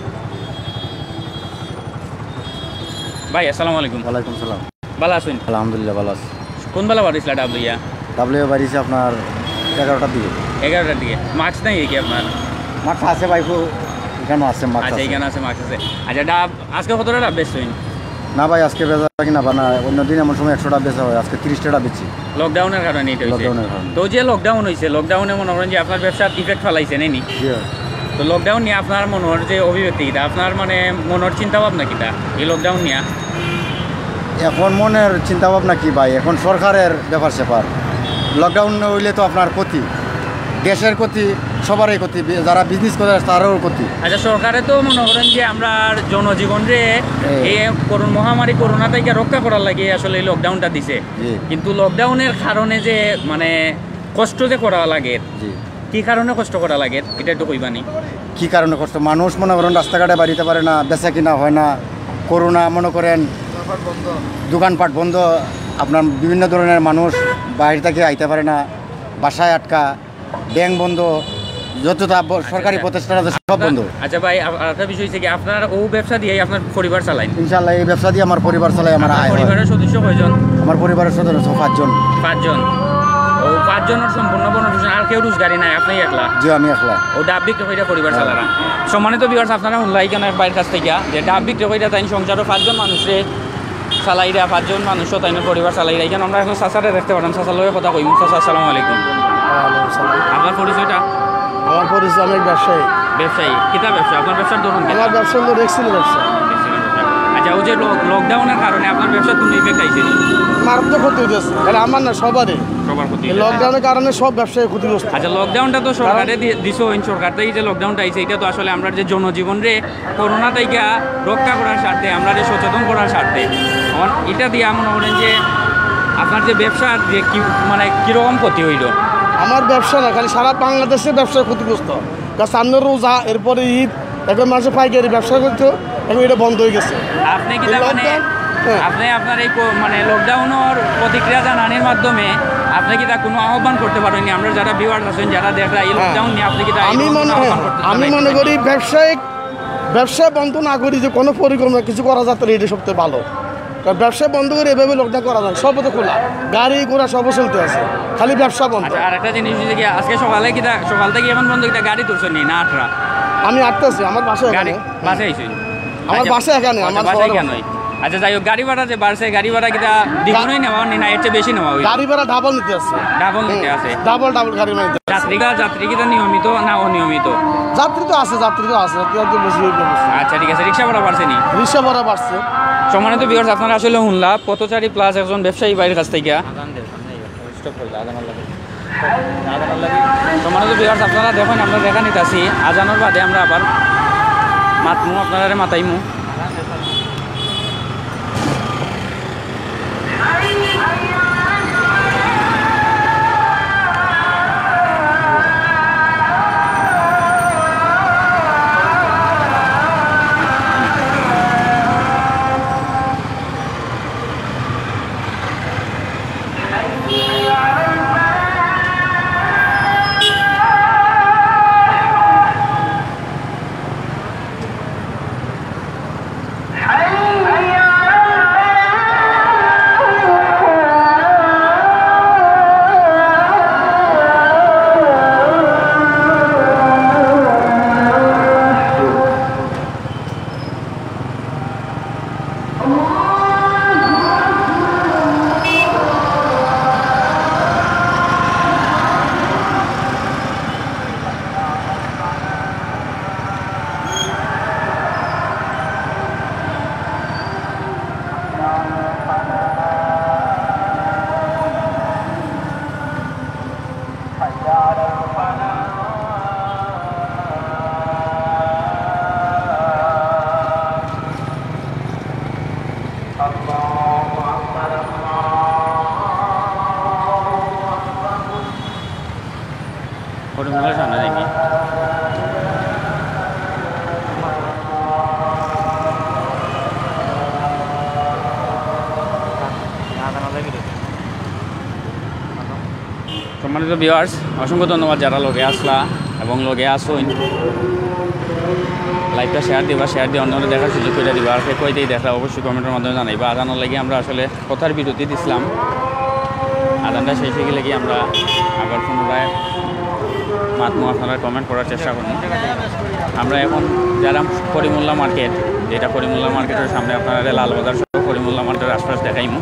ভাই আসসালামু আলাইকুম। ওয়ালাইকুম সালাম। ভালো আছেন? আলহামদুলিল্লাহ ভালো আছে। কোন বেলা বাড়িছিল ডাব লইয়া? ডাবলিও বাড়িছে আপনার 11টার দিকে। 11টার দিকে। মাস্ক নাই কি আপনার? মাছ আছে ভাইফু, এখানে আছে মাছ। আচ্ছা, এখানে আছে, মাস্ক আছে। আচ্ছা, ডাব আজকে কতটা ডাব বেচছেন? না ভাই আজকে বেচা কিনা না, অন্যদিন এমন সময় 100টা বেচা হয়, আজকে 30টা বেচছি। লকডাউনের কারণে এটা হয়েছে? লকডাউনের কারণে। তো যে লকডাউন হয়েছে, লকডাউনে মনে করেন যে আপনার ব্যবসার ইফেক্ট ফেলাইছে নাকি? তো লকডাউন নিয়ে আপনার মনের যে অভিব্যক্তি, কিটা আপনার মানে মনের চিন্তা ভাবনা কিটা এই লকডাউন নিয়ে? এখন মনের চিন্তা ভাবনা কি ভাই, এখন সরকারের ব্যাপার স্যাপার। লকডাউন হইলে তো আপনার ক্ষতি, দেশের ক্ষতি, সবারই ক্ষতি, যারা বিজনেস করে তারও ক্ষতি। আচ্ছা, সরকারে তো মনে করেন যে আমরা জনজীবন রে এই মহামারী করোনা থেকে রক্ষা করার লাগে আসলে এই লকডাউনটা দিছে, কিন্তু লকডাউনের কারণে যে মানে কষ্ট যে করা লাগে, কি কারণে কষ্ট করা লাগে এটা একটু কইবানি? কি কারণে কষ্ট? মানুষ মনে করেন রাস্তাঘাটে বাড়িতে পারে না, বেচা কিনা হয় না, করোনা মনে করেন দোকানপাট বন্ধ, আপনার বিভিন্ন ধরনের মানুষ বাইরে থেকে আইতে পারে না, বাসায় আটকা, ব্যাংক বন্ধ, যতটা সরকারি প্রতিষ্ঠান আছে সব বন্ধ। আচ্ছা ভাই, একটা বিষয় হচ্ছে কি, আপনার ও ব্যবসা দিয়ে আপনার পরিবার চালায়? ইনশাআল্লাহ এই ব্যবসা দিয়ে আমার পরিবার চালাই। আমার পরিবারের সদস্য কয়জন? আমার পরিবারের সদস্য 5 জন। 5 জন? ও 5 জনের সম্পূর্ণ বনভূষণ, আর কেউ রোজগারি নাই, আপনি একলা? জি আমি একলা। ও ডাব বিক্রি করে পরিবার চালারা। সম্মানিত ভিউয়ার্স, আপনারা শুনলাই কেন বাইরের কাছ থেকে যে ডাব বিক্রি করে তাই সংসারও 5 জন মানুষে চালাইরা, 5 জন মানুষও তাই পরিবার চালাইরা। এখানে আমরা এখন চাচারে দেখতে পারেন, চাচার লগে কথা কইম। চাচা আসসালামু আলাইকুম। আপনার পরিচয়টা? আমার পরিচয়, আমি ব্যবসায়ী। ব্যবসায়ী? কিতা ব্যবসা? আপনার ব্যবসার ধরুন? আমার ব্যবসা হলো রেক্সিল ব্যবসা। আচ্ছা, ও যে লকডাউনের কারণে আপনার ব্যবসা তুমি ইফেক্ট আইছে? মারাত্মক ক্ষতি হয়েছে, এটা আমার না সবারই। সবার ক্ষতি? লকডাউনের কারণে সব ব্যবসায়ী ক্ষতিগ্রস্ত। আচ্ছা, লকডাউনটা তো সরকারে দিছো, সরকার থেকে যে লকডাউনটা আইছে এটা তো আসলে আমরা যে জনজীবন রে করোনা থেকে রক্ষা করার স্বার্থে, আমরা যে সচেতন করার স্বার্থে, এটা দিয়ে মনে করেন যে আপনার যে ব্যবসার যে কি মানে কীরকম ক্ষতি হইল? আমার ব্যবসা না, খালি সারা বাংলাদেশের ব্যবসায় ক্ষতিগ্রস্ত। কারণ সামনে রোজা, এরপরে ঈদ, এখন মানুষের পাইকারি ব্যবসা করতো, এখন এটা বন্ধ হয়ে গেছে। আপনি কি মানে আপনি আপনার এই মানে লকডাউনের প্রতিক্রিয়া জানানোর মাধ্যমে আপনি কি তা কোনো আহ্বান করতে পারেননি? আমরা যারা ভিউয়ার্স আছেন, যারা দেখরা এই লকডাউন নিয়ে আপনি কি আমি মনে করি ব্যবসা বন্ধ না করি যে কোনো পরিকল্পনা কিছু করা যাতে এটা সবচেয়ে ভালো। কারণ ব্যবসা বন্ধ করে এভাবে লকডাউন করা যায়, সব তো খোলা, গাড়ি ঘোড়া সব চলতে আছে, খালি ব্যবসা বন্ধ। আর একটা জিনিস হচ্ছে কি, আজকে সকালে কি সকাল থেকে এখন বন্ধ কিনা গাড়ি তুলছেন নি না? আটরা আমি আটতেছি, আমার বাসায় গাড়ি বাসে আইছি, আমার বাসায় এখানে, আমার বাসায় কেন? আচ্ছা, যাই হোক, গাড়ি ভাড়া যে বাড়ছে, গাড়ি ভাড়া কিটা দ্বিগুণই নেওয়া না এর চেয়ে বেশি নেওয়া? গাড়ি ভাড়া ডাবল নিতে আছে। ডাবল নিতে আছে? ডাবল গাড়ি নিতে। যাত্রী কিটা নিয়মিত না অনিয়মিত? যাত্রী তো আছে, বেশি। আচ্ছা, ঠিক আছে। রিক্সা ভাড়া বাড়ছে নি? রিক্সা ভাড়া বাড়ছে। সম্মানিত ভিউয়ার্স, আপনারা আসলে শুনলাম পথচারী প্লাস একজন ব্যবসায়ী বাইরের কাছ থেকে। সম্মানিত ভিউয়ার্স, আপনারা দেখুন, আমরা দেখা নিতেছি আজানোর বাদে আমরা আবার মাতমু, আপনারা মাতাইমু। পরিমলের সামনে দেখি সম্মানিত ভিউয়ার্স, অসংখ্য ধন্যবাদ যারা লগে আসলা এবং লগে আসুন। লাইভটা শেয়ার দিবা, শেয়ার দিয়ে অন্যরা দেখার সুযোগ করে দিবা। আর কইতেই দেখা অবশ্যই কমেন্টের মাধ্যমে জানাইবা। আদানোর লাগি আমরা আসলে কথার বিরতি দিছিলাম, আদানটা শেষ হয়ে গেলে কি আমরা আবার পুনরায় মাতমু আপনারা কমেন্ট করার চেষ্টা করুন। আমরা এখন যারা করিমুল্লা মার্কেট, যেটা করিমুল্লা মার্কেটের সামনে আপনারা লালবাজার সহ করিমুল্লা মার্কেটের আশপাশ দেখাইমু।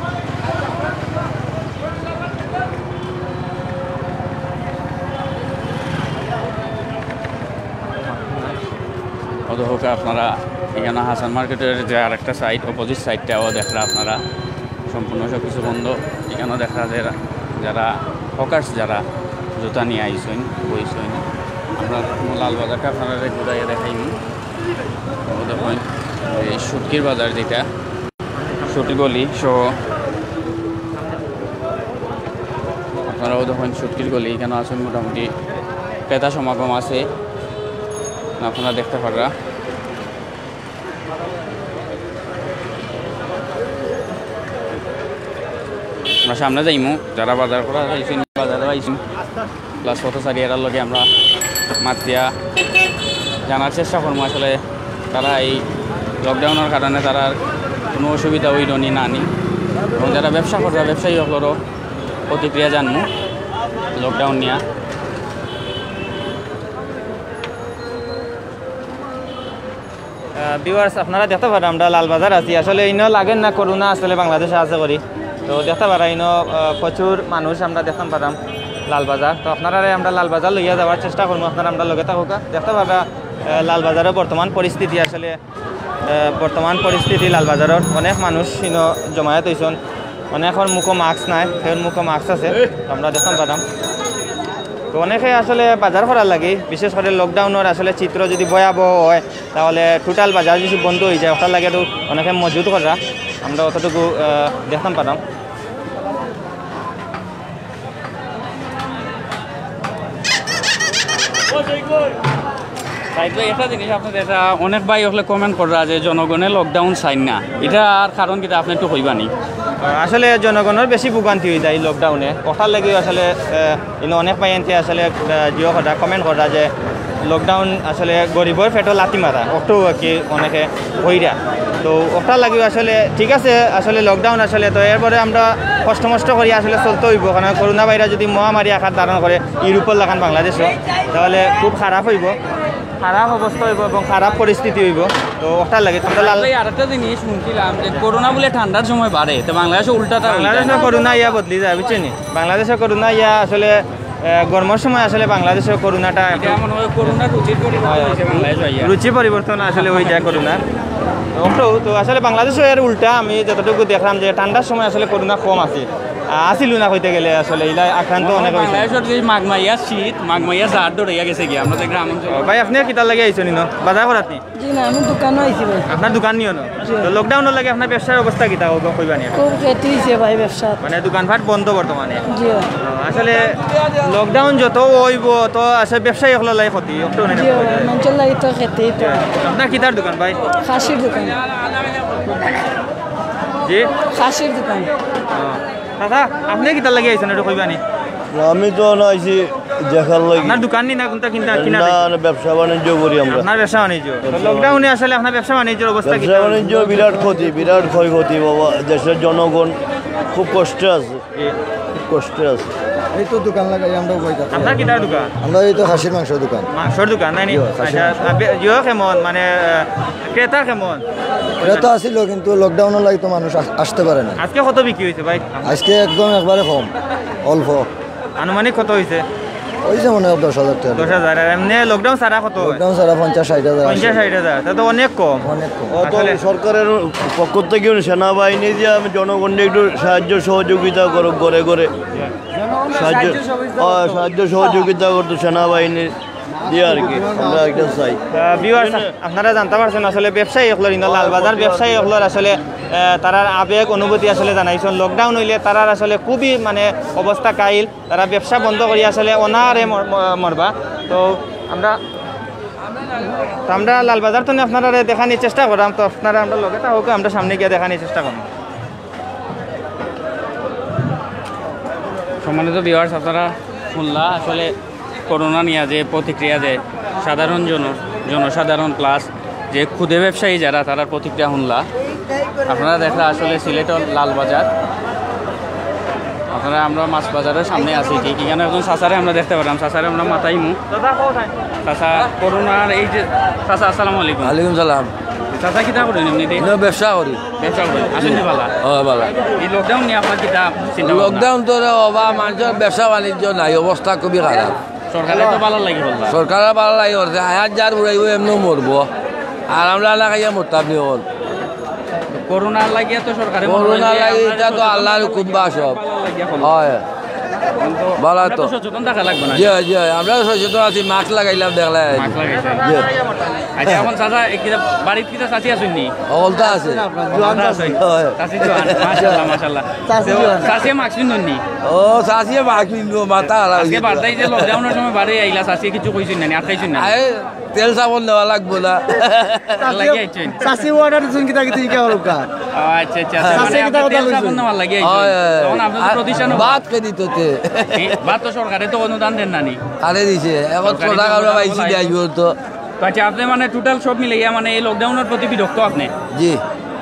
হোক আপনারা এখানে হাসান মার্কেটের যে আরেকটা সাইড, অপোজিট সাইডটাও দেখরা আপনারা সম্পূর্ণ সব কিছু বন্ধ। এখানেও দেখা যায় যারা হকার্স যারা জুতা নিয়ে আইসইন বইসইন। আমরা লালবাজারটা আপনারা ঘুরাইয়া দেখাইনি। দেখুন এই সুটকির বাজার, যেটা সুটি গলি সহ আপনারাও দেখুন সুটকির গলি। এখানে আসুন মোটামুটি ক্রেতা সমাগম আছে, আপনারা দেখতে পাররা। আমরা সামনে যাইমু, যারা বাজার করা আইসিন বাজারে আইসিন প্লাস কত সারি এরার লগে আমরা মাতিয়া জানার চেষ্টা করবো আসলে তারা এই লকডাউনের কারণে তারা কোনো অসুবিধা হইল নি না নি, এবং যারা ব্যবসা করা ব্যবসায়ী সকলেরও প্রতিক্রিয়া জানবো লকডাউন নিয়ে। ভিউয়ার্স আপনারা দেখতে পারেন আমরা লালবাজার আছি। আসলে ইনো লাগেন না করোনা আসলে বাংলাদেশে আছে করি, তো দেখতে পারা ইনো প্রচুর মানুষ আমরা দেখতে পারাম লালবাজার। তো আপনারা আমরা লালবাজার লইয়া যাওয়ার চেষ্টা করবো, আপনারা আমরা লগে থাকুকা। দেখতে পারা লালবাজারের বর্তমান পরিস্থিতি, আসলে বর্তমান পরিস্থিতি লালবাজারের অনেক মানুষ ইনো জমায়েত হয়েছেন। অনেকের মুখো মাস্ক নাই, ফের মুখো মাস্ক আছে, আমরা দেখতে পারাম। তো অনেকে আসলে বাজার করার লাগে, বিশেষ করে লকডাউনের আসলে চিত্র যদি ভয়াবহ হয় তাহলে টোটাল বাজার যদি বন্ধ হয়ে যায়, ওটার লাগে তো অনেকে মজুদ করা আমরা অতটুকু দেখতে পারাম। একটা জিনিস আপনাদের এটা অনেক ভাই হলে কমেন্ট করা যে জনগণের লকডাউন চাই না, এটা আর কারণ কিটা আপনি একটু কইবানি? আসলে জনগণের বেশি ভোগান্তি হয়ে যায় লকডাউনে, ওটার লাগে আসলে অনেক ভাই এনতে আসলে জিও করা কমেন্ট করা যে লকডাউন আসলে গরিবর পেটও লাথি মারা, ওটাও আর কি অনেকে কইরা। তো ওটার লাগে আসলে ঠিক আছে, আসলে লকডাউন আসলে তো এরপরে আমরা কষ্ট মষ্ট করি আসলে চলতে হইব, কারণ করোনা ভাইরাস যদি মহামারী আকার ধারণ করে ইউরোপের লাগান বাংলাদেশও, তাহলে খুব খারাপ হইব, খারাপ অবস্থা হইব এবং খারাপ পরিস্থিতি হইব। তো ওটার লাগে আরেকটা জিনিস শুনছিলাম যে করোনা বলে ঠান্ডার সময় বাড়ে, তো বাংলাদেশে উল্টাটা, বাংলাদেশে করোনা ইয়া বদলি যায় বুঝছেন, বাংলাদেশে করোনা ইয়া আসলে গরমের সময় আসলে বাংলাদেশে করোনাটা রুচি পরিবর্তন আসলে হয়ে যায় করোনার। তো আসলে বাংলাদেশে এর উল্টা আমি যতটুকু দেখলাম যে ঠান্ডার সময় আসলে করোনা কম আছে, আসিল না হইতে গেলে আসলে ইলা আক্রান্ত অনেক হয়েছে। মাঘমাইয়া শীত মাঘমাইয়া জার দৌড়াইয়া গেছে কি আমরা তো গ্রাম অঞ্চল। ভাই আপনি কিতার লাগে আইছেন নো বাজার করাত নি? জি না, আমি দোকানও আইছি ভাই। আপনার দোকান নিও না? তো লকডাউনের লাগে আপনার ব্যবসার অবস্থা কিতা কইবা নি? খুব ক্ষতি হইছে ভাই ব্যবসা, মানে দোকানপাট বন্ধ বর্তমানে। জি আসলে লকডাউন যত হইব তো আসলে ব্যবসায়ী হল লাই ক্ষতি, একটু নাই জি মানুষের লাগে তো ক্ষতি তো। আপনার কিতার দোকান ভাই? খাসির দোকান। জি খাসির দোকান। দাদা আপনি কিতার লাগে আইছেন একটু কইবা নি? আমি তো আইছি দেখার লাগে। আপনার দোকান নি না কোনটা কিনা কিনা? না ব্যবসা বাণিজ্য করি আমরা। আপনার ব্যবসা বাণিজ্য লকডাউনে আসলে আপনার ব্যবসা বাণিজ্যের অবস্থা কি? ব্যবসা বাণিজ্য বিরাট ক্ষতি, বিরাট ক্ষয়ক্ষতি বাবা। দেশের জনগণ খুব কষ্টে আছে, খুব কষ্টে আছে। এই তো দোকান লাগাই আমরা কইতা। আপনার কিতার দোকান? আমরা এই তো খাসির মাংসের দোকান। মাংসের দোকান নাই নি? আচ্ছা জিও কেমন মানে ক্রেতা কেমন? ক্রেতা আসিল কিন্তু লকডাউনের লাগে তো মানুষ আসতে পারে না। আজকে কত বিক্রি হয়েছে ভাই? আজকে একদম একবারে কম, অল্প। আনুমানিক কত হয়েছে? হয়েছে মনে হয় 10,000 টাকা। 10,000। আর এমনি লকডাউন ছাড়া কত? লকডাউন ছাড়া 50-60,000। 50-60,000, তা তো অনেক কম। অনেক কম। সরকারের পক্ষ থেকে সেনাবাহিনী যে আমি জনগণকে একটু সাহায্য সহযোগিতা করো, ঘরে ঘরে সাহায্য সহযোগিতা করতো সেনাবাহিনীর দিয়ে আর কি আমরা একটা চাই। ভিউয়ার্স আপনারা জানতে পারছেন আসলে ব্যবসায়ী হলো লালবাজার ব্যবসায়ী হলো আসলে তারার আবেগ অনুভূতি আসলে জানাইছেন। লকডাউন হইলে তারার আসলে খুবই মানে অবস্থা কাইল, তারা ব্যবসা বন্ধ করি আসলে অনারে মরবা। তো আমরা লালবাজার তো আপনারা দেখানোর চেষ্টা করাম, তো আপনারা আমরা লগে হোক আমরা সামনে গিয়ে দেখানোর চেষ্টা করব। সম্মানিত ভিউয়ার্স, আপনারা শুনলা আসলে করোনা নিয়ে যে প্রতিক্রিয়া যে জনসাধারণ প্লাস যে ক্ষুদে ব্যবসায়ী যারা তারার প্রতিক্রিয়া শুনলা। আপনারা দেখলা আসলে সিলেটের লালবাজার, আপনারা আমরা মাছ বাজারের সামনে আছি ঠিক এখানে একজন চাচারে আমরা দেখতে পারলাম। চাচারে আমরা মাথায় মুখ চাচা করোনার এই যে চাচা আসসালামু আলাইকুম। ওয়ালাইকুম সালাম। চাচা কিতা করেন এমনিতে? ব্যবসা করি। ব্যবসা করেন আসেন বালা? বালা। এই লকডাউন নিয়ে আপনার কিতা চিন্তা? লকডাউন তো অভাব, মানুষের ব্যবসা বাণিজ্য নাই, অবস্থা খুবই খারাপ। সরকারের তো ভালো লাগি বললাম। সরকারের ভালো লাগে করছে, হায়ার যার উড়াইব এমনি মরবো, আর আমরা না খাইয়া মরতাম নি হল। করোনার লাগিয়া তো সরকারে করোনা লাগে, এটা তো আল্লাহর হুকুম বা সব হয় ভালো তো সচেতন থাকা লাগবে না। জি জি, আমরা সচেতন আছি, মাস্ক লাগাইলাম দেখলে। আচ্ছা এখন চাচা বাড়ির কিতা চাচি আসুন নি? অলতা আছে, মাশাআল্লাহ। চাচি মাস্ক পিন্ধুন নি? ও চাচিয়ে মাস্ক পিন্ধবো, মাথা আজকে বার্তাই যে লকডাউনের সময় বাড়ি আইলা, চাচিয়ে কিছু কইছেন না, আটকাইছেন না? তেল সাবন নেওয়া লাগবো না। লাগি আইছেন চাষি ওয়াটার দিছেন কিতা কিতা কি হলকা আচ্ছা আচ্ছা, মানে আপনি তেল সাবন নেওয়ার লাগি আইছেন। তখন আপনাদের প্রতিষ্ঠান বাদ কে দিততে বাদ তো সরকারে তো অনুদান দেন না নি? আরে দিছে এখন টাকা আমরা পাইছি আইব তো। আচ্ছা আপনি মানে টোটাল সব মিলাইয়া মানে এই লকডাউনের প্রতি বিরক্ত আপনি? জি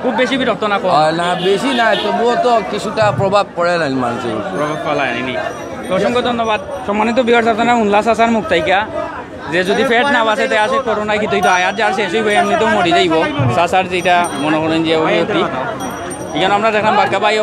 খুব বেশি বিরক্ত না? কম না, বেশি না, তবুও তো কিছুটা প্রভাব পড়ে না মানুষের, প্রভাব ফেলায় নি। অসংখ্য ধন্যবাদ। সম্মানিত ভিউয়ার্স, আপনারা উল্লাস চাচার মুখ থাইকা যে যদি পেট না বাঁচে তে আসে করোনা কি তো আয়ার যার শেষ হইব এমনি তো মরি যাইব। চাচার যেটা মনে করেন যে উন্নতি, এখানে আমরা দেখলাম বাক্কা ভাই